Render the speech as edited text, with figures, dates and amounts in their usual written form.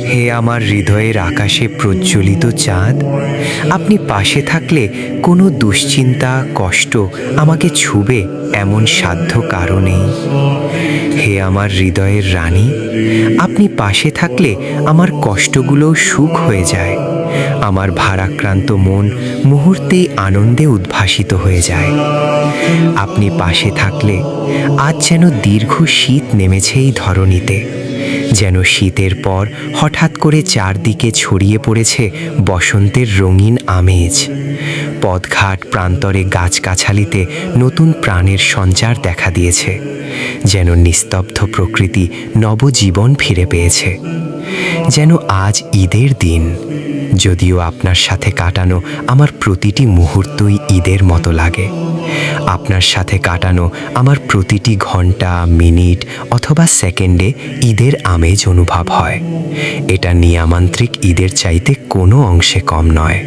হে আমার হৃদয়ের আকাশে প্রজ্বলিত চাঁদ, আপনি পাশে থাকলে কোনো দুশ্চিন্তা কষ্ট আমাকে ছুবে এমন সাধ্য কারণেই। হে আমার হৃদয়ের রানী, আপনি পাশে থাকলে আমার কষ্টগুলো সুখ হয়ে যায়। আমার ভারাক্রান্ত মন মুহূর্তেই আনন্দে উদ্ভাসিত হয়ে যায়। আপনি পাশে থাকলে আজ যেন দীর্ঘ শীত নেমেছে এই ধরণীতে, যেন শীতের পর হঠাৎ করে চারদিকে ছড়িয়ে পড়েছে বসন্তের রঙিন আমেজ। পথঘাট প্রান্তরে গাছগাছালিতে নতুন প্রাণের সঞ্চার দেখা দিয়েছে, যেন নিস্তব্ধ প্রকৃতি নবজীবন ফিরে পেয়েছে। যেন আজ ঈদের দিন, যদিও আপনার সাথে কাটানো আমার প্রতিটি মুহূর্তই ঈদের মতো লাগে। আপনার সাথে কাটানো আমার প্রতিটি ঘন্টা, মিনিট অথবা সেকেন্ডে ঈদের আমেজ অনুভব হয়। এটা নিয়ামান্ত্রিক ঈদের চাইতে কোনো অংশে কম নয়।